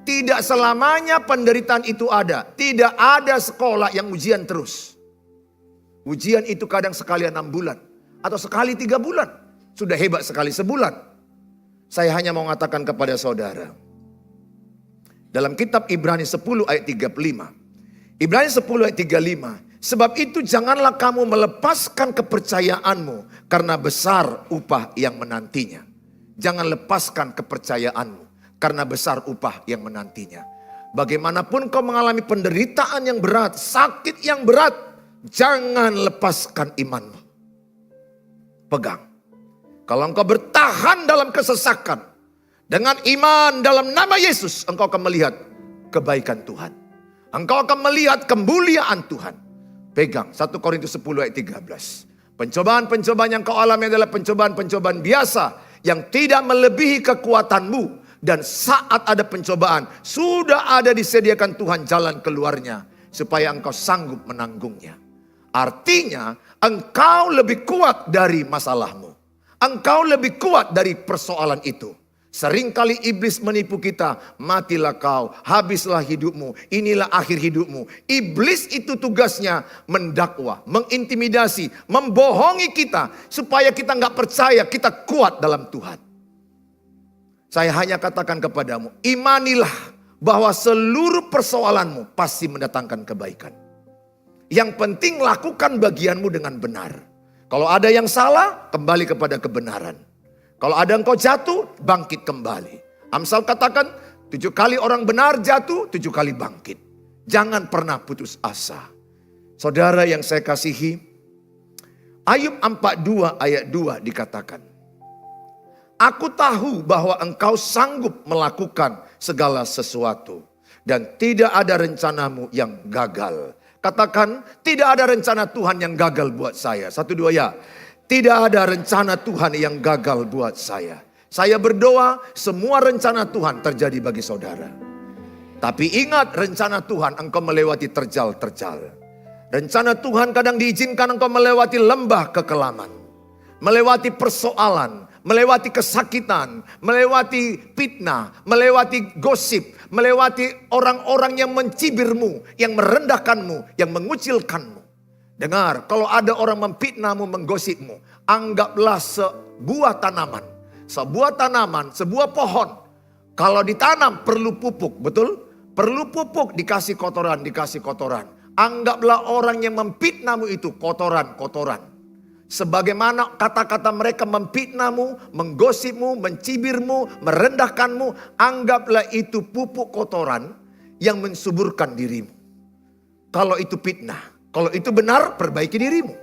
Tidak selamanya penderitaan itu ada. Tidak ada sekolah yang ujian terus. Ujian itu kadang sekali 6 bulan. Atau sekali 3 bulan. Sudah hebat sekali sebulan. Saya hanya mau mengatakan kepada saudara. Dalam kitab Ibrani 10 ayat 35. Ibrani 10 ayat 35. Sebab itu janganlah kamu melepaskan kepercayaanmu. Karena besar upah yang menantinya. Jangan lepaskan kepercayaanmu. Karena besar upah yang menantinya. Bagaimanapun kau mengalami penderitaan yang berat. Sakit yang berat. Jangan lepaskan imanmu. Pegang. Kalau engkau bertahan dalam kesesakan. Dengan iman dalam nama Yesus. Engkau akan melihat kebaikan Tuhan. Engkau akan melihat kemuliaan Tuhan. Pegang. 1 Korintus 10 ayat 13. Pencobaan-pencobaan yang kau alami adalah pencobaan-pencobaan biasa. Yang tidak melebihi kekuatanmu. Dan saat ada pencobaan. Sudah ada disediakan Tuhan jalan keluarnya. Supaya engkau sanggup menanggungnya. Artinya engkau lebih kuat dari masalahmu. Engkau lebih kuat dari persoalan itu. Seringkali iblis menipu kita. Matilah kau, habislah hidupmu, inilah akhir hidupmu. Iblis itu tugasnya mendakwa, mengintimidasi, membohongi kita. Supaya kita gak percaya kita kuat dalam Tuhan. Saya hanya katakan kepadamu, imanilah bahwa seluruh persoalanmu pasti mendatangkan kebaikan. Yang penting lakukan bagianmu dengan benar. Kalau ada yang salah, kembali kepada kebenaran. Kalau ada engkau jatuh, bangkit kembali. Amsal katakan, 7 kali orang benar jatuh, 7 kali bangkit. Jangan pernah putus asa. Saudara yang saya kasihi, Ayub 42 ayat 2 dikatakan, aku tahu bahwa engkau sanggup melakukan segala sesuatu. Dan tidak ada rencanamu yang gagal. Katakan, tidak ada rencana Tuhan yang gagal buat saya. 1, 2 ya. Tidak ada rencana Tuhan yang gagal buat saya. Saya berdoa semua rencana Tuhan terjadi bagi saudara. Tapi ingat rencana Tuhan engkau melewati terjal-terjal. Rencana Tuhan kadang diizinkan engkau melewati lembah kekelaman. Melewati persoalan. Melewati kesakitan, melewati fitnah, melewati gosip, melewati orang-orang yang mencibirmu, yang merendahkanmu, yang mengucilkanmu. Dengar, kalau ada orang memfitnahmu, menggosipmu, anggaplah sebuah tanaman. Sebuah tanaman, sebuah pohon. Kalau ditanam perlu pupuk, betul? Perlu pupuk, dikasih kotoran, dikasih kotoran. Anggaplah orang yang memfitnahmu itu kotoran-kotoran. Sebagaimana kata-kata mereka memfitnahmu, menggosipmu, mencibirmu, merendahkanmu. Anggaplah itu pupuk kotoran yang mensuburkan dirimu. Kalau itu fitnah, kalau itu benar, perbaiki dirimu.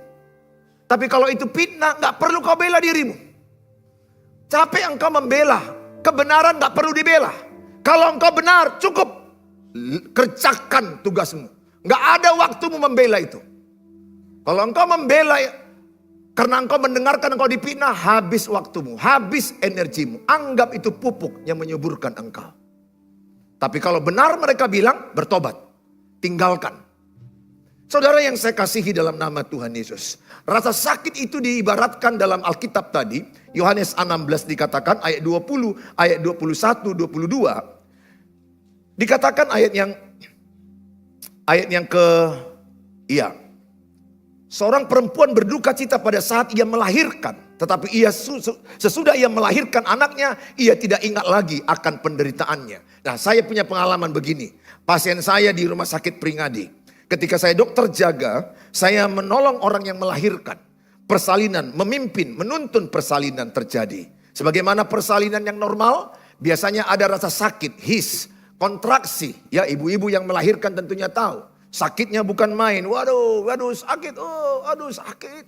Tapi kalau itu fitnah, gak perlu kau bela dirimu. Capek engkau membela. Kebenaran gak perlu dibela. Kalau engkau benar, cukup. Kerjakan tugasmu. Gak ada waktumu membela itu. Kalau engkau membela, karena engkau mendengarkan engkau dipitnah, habis waktumu, habis energimu. Anggap itu pupuk yang menyuburkan engkau. Tapi kalau benar mereka bilang, bertobat. Tinggalkan. Saudara yang saya kasihi dalam nama Tuhan Yesus. Rasa sakit itu diibaratkan dalam Alkitab tadi. Yohanes 16 dikatakan ayat 20, ayat 21, 22. Dikatakan ayat yang seorang perempuan berduka cita pada saat ia melahirkan. Tetapi sesudah ia melahirkan anaknya, ia tidak ingat lagi akan penderitaannya. Nah, saya punya pengalaman begini. Pasien saya di rumah sakit Pringadi. Ketika saya dokter jaga, saya menolong orang yang melahirkan. Persalinan, memimpin, menuntun persalinan terjadi. Sebagaimana persalinan yang normal, biasanya ada rasa sakit, his, kontraksi. Ya, ibu-ibu yang melahirkan tentunya tahu. Sakitnya bukan main. Waduh, sakit.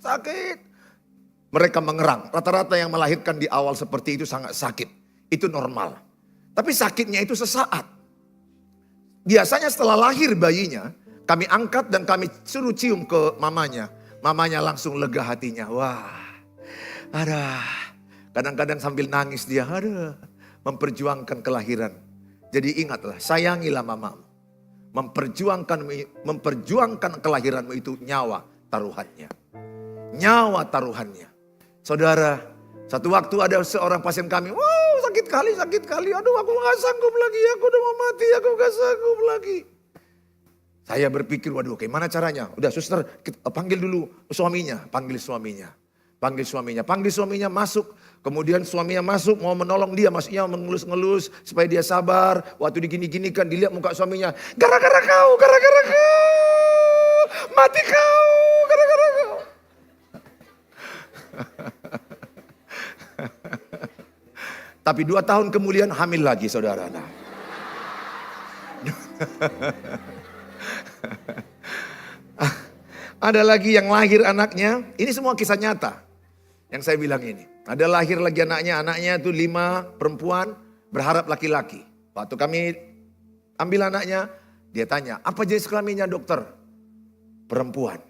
Sakit. Mereka mengerang. Rata-rata yang melahirkan di awal seperti itu sangat sakit. Itu normal. Tapi sakitnya itu sesaat. Biasanya setelah lahir bayinya, kami angkat dan kami suruh cium ke mamanya. Mamanya langsung lega hatinya. Wah, kadang-kadang sambil nangis dia, memperjuangkan kelahiran. Jadi ingatlah, sayangilah mamamu. Memperjuangkan kelahiranmu itu nyawa taruhannya. Nyawa taruhannya. Saudara, satu waktu ada seorang pasien kami, wow sakit kali. Aduh aku gak sanggup lagi, aku udah mau mati, aku gak sanggup lagi. Saya berpikir, waduh gimana caranya? Udah suster, panggil dulu suaminya. Panggil suaminya masuk. Kemudian suaminya masuk, mau menolong dia. Maksudnya mengelus-ngelus supaya dia sabar. Waktu digini-ginikan, dilihat muka suaminya. Gara-gara kau. Mati kau, gara-gara kau. Tapi 2 tahun kemudian hamil lagi saudara. Ada lagi yang lahir anaknya, ini semua kisah nyata yang saya bilang ini. Ada lahir lagi anaknya itu 5 perempuan berharap laki-laki. Waktu kami ambil anaknya, dia tanya, apa jenis kelaminnya dokter? Perempuan.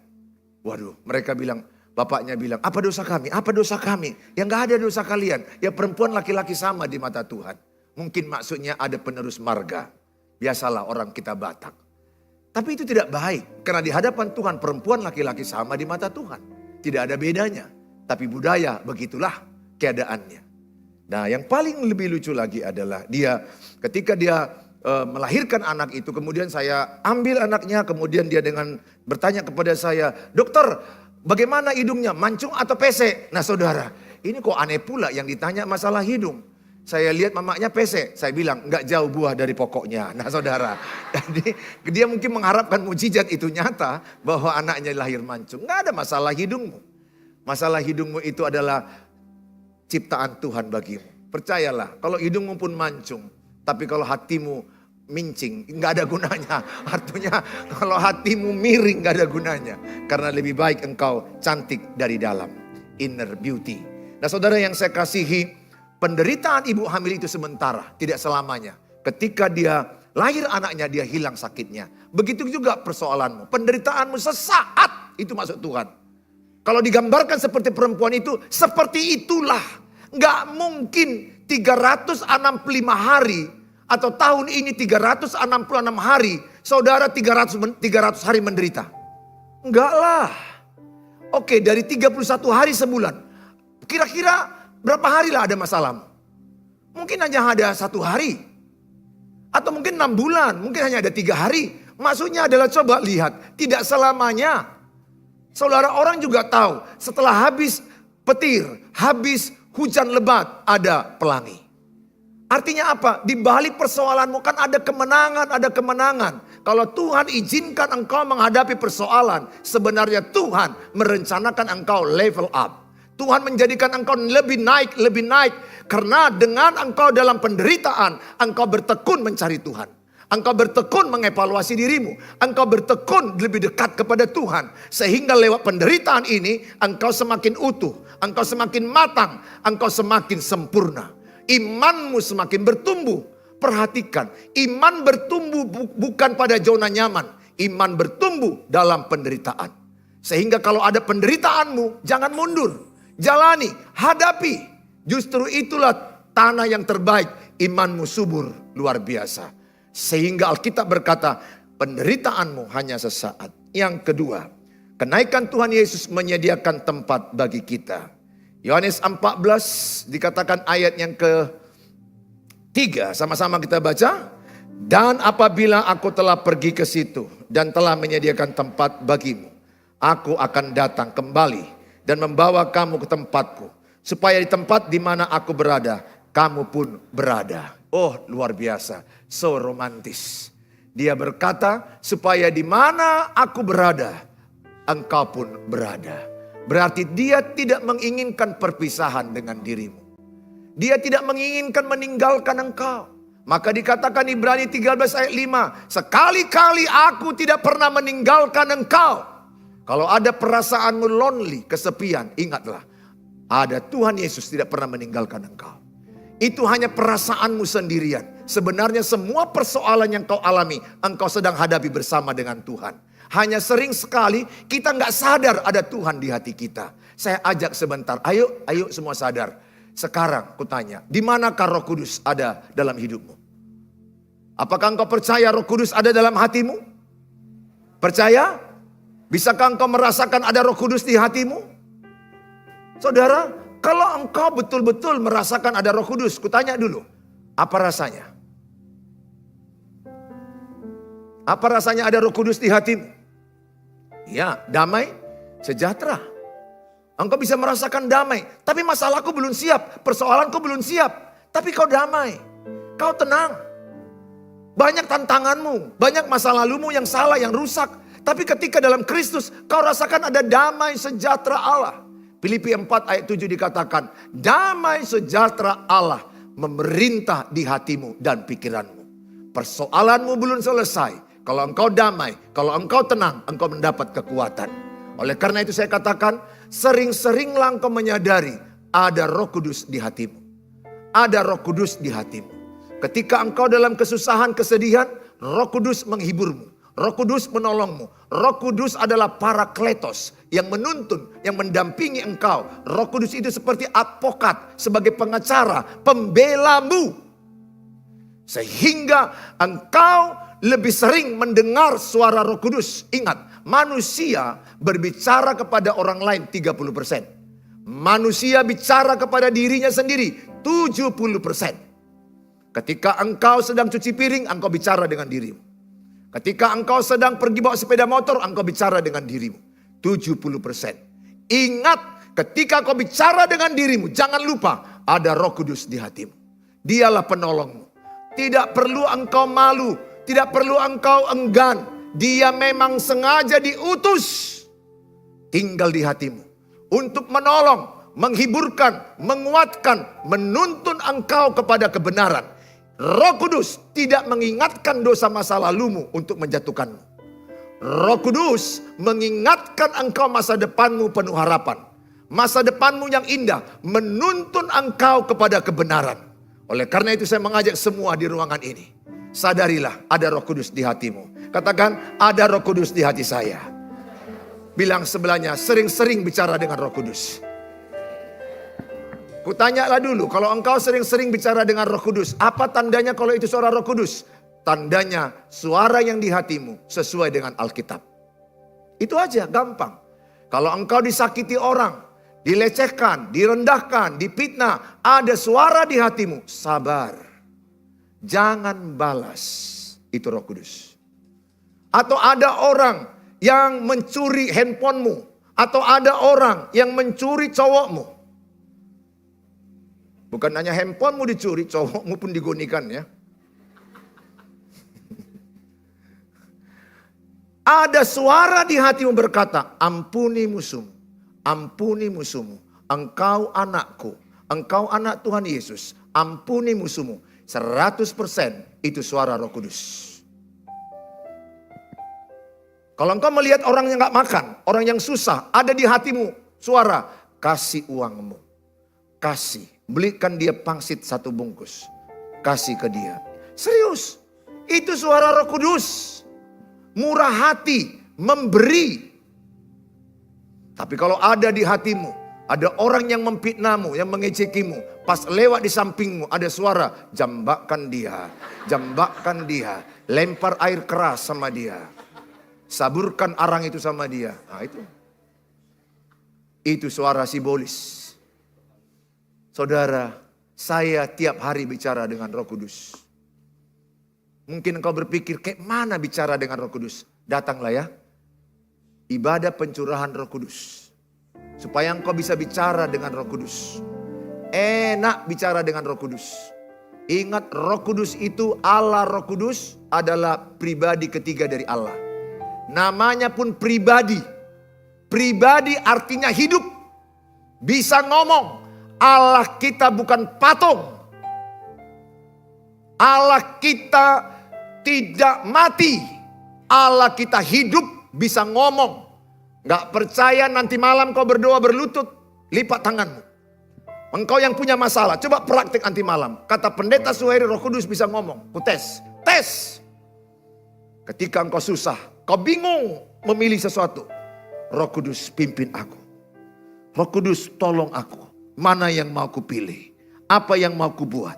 Waduh, mereka bilang, bapaknya bilang, apa dosa kami? Apa dosa kami? Ya gak ada dosa kalian. Ya perempuan laki-laki sama di mata Tuhan. Mungkin maksudnya ada penerus marga. Biasalah orang kita Batak. Tapi itu tidak baik. Karena di hadapan Tuhan perempuan laki-laki sama di mata Tuhan. Tidak ada bedanya. Tapi budaya begitulah keadaannya. Nah yang paling lebih lucu lagi adalah ketika dia melahirkan anak itu. Kemudian saya ambil anaknya. Kemudian dia dengan bertanya kepada saya. Dokter bagaimana hidungnya? Mancung atau pesek? Nah saudara ini kok aneh pula yang ditanya masalah hidung. Saya lihat mamanya pesek, saya bilang enggak jauh buah dari pokoknya. Nah saudara, jadi dia mungkin mengharapkan mujizat itu nyata bahwa anaknya lahir mancung. Enggak ada masalah hidungmu. Masalah hidungmu itu adalah ciptaan Tuhan bagimu. Percayalah, kalau hidungmu pun mancung, tapi kalau hatimu mincing, enggak ada gunanya. Artinya kalau hatimu miring enggak ada gunanya. Karena lebih baik engkau cantik dari dalam, inner beauty. Nah saudara yang saya kasihi, penderitaan ibu hamil itu sementara, tidak selamanya. Ketika dia lahir anaknya, dia hilang sakitnya. Begitu juga persoalanmu. Penderitaanmu sesaat, itu maksud Tuhan. Kalau digambarkan seperti perempuan itu, seperti itulah. Gak mungkin 365 hari, atau tahun ini 366 hari, saudara 300 hari menderita. Enggak lah. Oke, dari 31 hari sebulan. Kira-kira berapa hari lah ada masalahmu? Mungkin hanya ada 1 hari. Atau mungkin 6 bulan. Mungkin hanya ada 3 hari. Maksudnya adalah coba lihat. Tidak selamanya. Saudara orang juga tahu. Setelah habis petir. Habis hujan lebat. Ada pelangi. Artinya apa? Di balik persoalanmu kan ada kemenangan. Kalau Tuhan izinkan engkau menghadapi persoalan. Sebenarnya Tuhan merencanakan engkau level up. Tuhan menjadikan engkau lebih naik. Karena dengan engkau dalam penderitaan, engkau bertekun mencari Tuhan. Engkau bertekun mengevaluasi dirimu. Engkau bertekun lebih dekat kepada Tuhan. Sehingga lewat penderitaan ini engkau semakin utuh. Engkau semakin matang. Engkau semakin sempurna. Imanmu semakin bertumbuh. Perhatikan, iman bertumbuh bukan pada zona nyaman. Iman bertumbuh dalam penderitaan. Sehingga kalau ada penderitaanmu, jangan mundur. Jalani, hadapi. Justru itulah tanah yang terbaik. Imanmu subur, luar biasa. Sehingga Alkitab berkata, penderitaanmu hanya sesaat. Yang kedua, kenaikan Tuhan Yesus menyediakan tempat bagi kita. Yohanes 14 dikatakan ayat yang ke-3. Sama-sama kita baca. Dan apabila aku telah pergi ke situ dan telah menyediakan tempat bagimu, aku akan datang kembali dan membawa kamu ke tempatku. Supaya di tempat di mana aku berada, kamu pun berada. Oh, luar biasa. So romantis. Dia berkata, supaya di mana aku berada, engkau pun berada. Berarti dia tidak menginginkan perpisahan dengan dirimu. Dia tidak menginginkan meninggalkan engkau. Maka dikatakan Ibrani 13 ayat 5. Sekali-kali aku tidak pernah meninggalkan engkau. Kalau ada perasaanmu lonely, kesepian, ingatlah. Ada Tuhan Yesus tidak pernah meninggalkan engkau. Itu hanya perasaanmu sendirian. Sebenarnya semua persoalan yang kau alami, engkau sedang hadapi bersama dengan Tuhan. Hanya sering sekali kita nggak sadar ada Tuhan di hati kita. Saya ajak sebentar, ayo semua sadar. Sekarang kutanya, di manakah Roh Kudus ada dalam hidupmu? Apakah engkau percaya Roh Kudus ada dalam hatimu? Percaya? Bisakah engkau merasakan ada Roh Kudus di hatimu? Saudara, kalau engkau betul-betul merasakan ada Roh Kudus, kutanya dulu, apa rasanya? Apa rasanya ada Roh Kudus di hatimu? Ya, damai, sejahtera. Engkau bisa merasakan damai, tapi masalahku belum siap, persoalanku belum siap. Tapi kau damai, kau tenang. Banyak tantanganmu, banyak masa lalumu yang salah, yang rusak. Tapi ketika dalam Kristus, kau rasakan ada damai sejahtera Allah. Filipi 4 ayat 7 dikatakan, damai sejahtera Allah memerintah di hatimu dan pikiranmu. Persoalanmu belum selesai. Kalau engkau damai, kalau engkau tenang, engkau mendapat kekuatan. Oleh karena itu saya katakan, sering-seringlah engkau menyadari ada Roh Kudus di hatimu. Ada Roh Kudus di hatimu. Ketika engkau dalam kesusahan, kesedihan, Roh Kudus menghiburmu. Roh Kudus menolongmu. Roh Kudus adalah parakletos yang menuntun, yang mendampingi engkau. Roh Kudus itu seperti advokat, sebagai pengacara, pembelamu. Sehingga engkau lebih sering mendengar suara Roh Kudus. Ingat, manusia berbicara kepada orang lain 30%. Manusia bicara kepada dirinya sendiri 70%. Ketika engkau sedang cuci piring, engkau bicara dengan dirimu. Ketika engkau sedang pergi bawa sepeda motor, engkau bicara dengan dirimu. 70%. Ingat, ketika kau bicara dengan dirimu, jangan lupa ada Roh Kudus di hatimu. Dialah penolongmu. Tidak perlu engkau malu, tidak perlu engkau enggan. Dia memang sengaja diutus tinggal di hatimu untuk menolong, menghiburkan, menguatkan, menuntun engkau kepada kebenaran. Roh Kudus tidak mengingatkan dosa masa lalumu untuk menjatuhkanmu. Roh Kudus mengingatkan engkau masa depanmu penuh harapan. Masa depanmu yang indah menuntun engkau kepada kebenaran. Oleh karena itu saya mengajak semua di ruangan ini. Sadarilah ada Roh Kudus di hatimu. Katakan, ada Roh Kudus di hati saya. Bilang sebelahnya, sering-sering bicara dengan Roh Kudus. Kutanyalah dulu, kalau engkau sering-sering bicara dengan Roh Kudus, apa tandanya kalau itu suara Roh Kudus? Tandanya suara yang di hatimu sesuai dengan Alkitab. Itu aja, gampang. Kalau engkau disakiti orang, dilecehkan, direndahkan, difitnah, ada suara di hatimu, sabar. Jangan balas, itu Roh Kudus. Atau ada orang yang mencuri handphonemu, atau ada orang yang mencuri cowokmu. Bukan hanya handphonemu dicuri, cowokmu pun digonikan ya. Ada suara di hatimu berkata, ampuni musuhmu, ampuni musuhmu. Engkau anakku, engkau anak Tuhan Yesus, ampuni musuhmu. 100% itu suara Roh Kudus. Kalau engkau melihat orang yang gak makan, orang yang susah, ada di hatimu suara, kasih uangmu. Kasih, belikan dia pangsit 1 bungkus. Kasih ke dia. Serius, itu suara Roh Kudus. Murah hati, memberi. Tapi kalau ada di hatimu, ada orang yang memfitnahmu, yang mengecekimu, pas lewat di sampingmu ada suara, jambakkan dia, lempar air keras sama dia. Saburkan arang itu sama dia. Nah itu suara simbolis. Saudara, saya tiap hari bicara dengan Roh Kudus. Mungkin engkau berpikir, kayak mana bicara dengan Roh Kudus? Datanglah ya. Ibadah pencurahan Roh Kudus. Supaya engkau bisa bicara dengan Roh Kudus. Enak bicara dengan Roh Kudus. Ingat, Roh Kudus itu, Allah Roh Kudus adalah pribadi ketiga dari Allah. Namanya pun pribadi. Pribadi artinya hidup. Bisa ngomong. Allah kita bukan patung. Allah kita tidak mati. Allah kita hidup, bisa ngomong. Gak percaya nanti malam kau berdoa berlutut, lipat tanganmu. Engkau yang punya masalah, coba praktik nanti malam. Kata pendeta Suhairi, Roh Kudus bisa ngomong. Ku tes. Ketika engkau susah, kau bingung memilih sesuatu. Roh Kudus pimpin aku. Roh Kudus tolong aku. Mana yang mau ku pilih? Apa yang mau ku buat?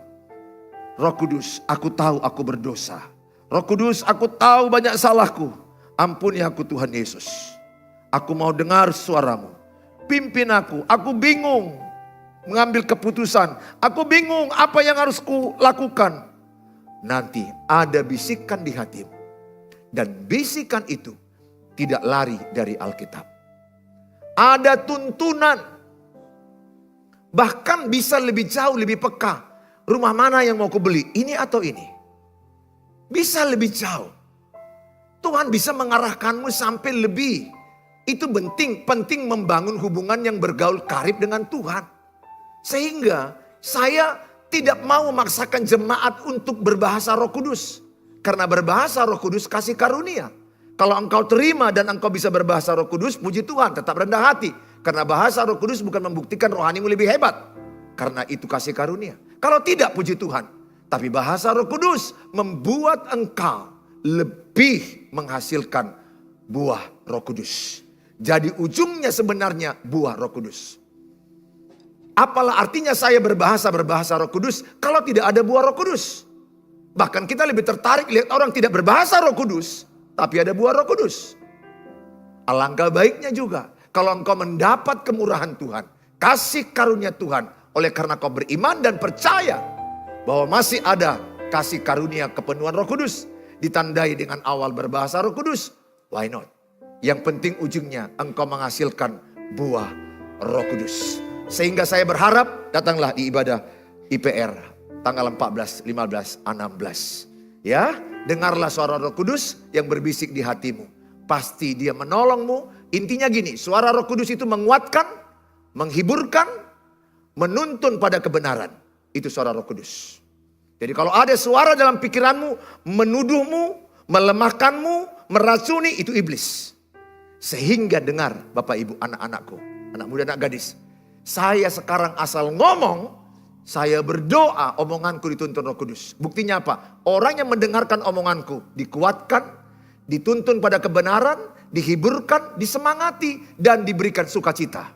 Roh Kudus, aku tahu aku berdosa. Roh Kudus, aku tahu banyak salahku. Ampuni aku Tuhan Yesus. Aku mau dengar suaramu. Pimpin aku. Aku bingung mengambil keputusan. Aku bingung apa yang harus ku lakukan. Nanti ada bisikan di hatimu. Dan bisikan itu tidak lari dari Alkitab. Ada tuntunan. Bahkan bisa lebih jauh, lebih peka. Rumah mana yang mau kubeli? Ini atau ini? Bisa lebih jauh. Tuhan bisa mengarahkanmu sampai lebih. Itu penting membangun hubungan yang bergaul karib dengan Tuhan. Sehingga saya tidak mau memaksakan jemaat untuk berbahasa Roh Kudus. Karena berbahasa Roh Kudus kasih karunia. Kalau engkau terima dan engkau bisa berbahasa Roh Kudus, puji Tuhan, tetap rendah hati. Karena bahasa Roh Kudus bukan membuktikan rohanimu lebih hebat. Karena itu kasih karunia. Kalau tidak, puji Tuhan. Tapi bahasa Roh Kudus membuat engkau lebih menghasilkan buah Roh Kudus. Jadi ujungnya sebenarnya buah Roh Kudus. Apalah artinya saya berbahasa Roh Kudus kalau tidak ada buah Roh Kudus? Bahkan kita lebih tertarik lihat orang tidak berbahasa Roh Kudus, tapi ada buah Roh Kudus. Alangkah baiknya juga kalau engkau mendapat kemurahan Tuhan, kasih karunia Tuhan, oleh karena kau beriman dan percaya bahwa masih ada kasih karunia kepenuhan Roh Kudus, ditandai dengan awal berbahasa Roh Kudus. Why not? Yang penting ujungnya engkau menghasilkan buah Roh Kudus. Sehingga saya berharap datanglah di ibadah IPR tanggal 14, 15, 16. Ya, dengarlah suara Roh Kudus yang berbisik di hatimu. Pasti dia menolongmu. Intinya gini, suara Roh Kudus itu menguatkan, menghiburkan, menuntun pada kebenaran. Itu suara Roh Kudus. Jadi kalau ada suara dalam pikiranmu, menuduhmu, melemahkanmu, meracuni, itu iblis. Sehingga dengar Bapak Ibu, anak-anakku, anak muda, anak gadis. Saya sekarang asal ngomong, saya berdoa, omonganku dituntun Roh Kudus. Buktinya apa? Orang yang mendengarkan omonganku dikuatkan, dituntun pada kebenaran, dihiburkan, disemangati, dan diberikan sukacita.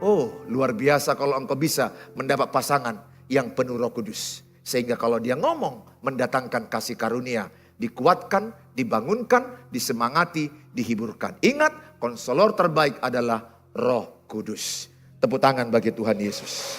Oh, luar biasa kalau engkau bisa mendapat pasangan yang penuh Roh Kudus. Sehingga kalau dia ngomong, mendatangkan kasih karunia, dikuatkan, dibangunkan, disemangati, dihiburkan. Ingat, konselor terbaik adalah Roh Kudus. Tepuk tangan bagi Tuhan Yesus.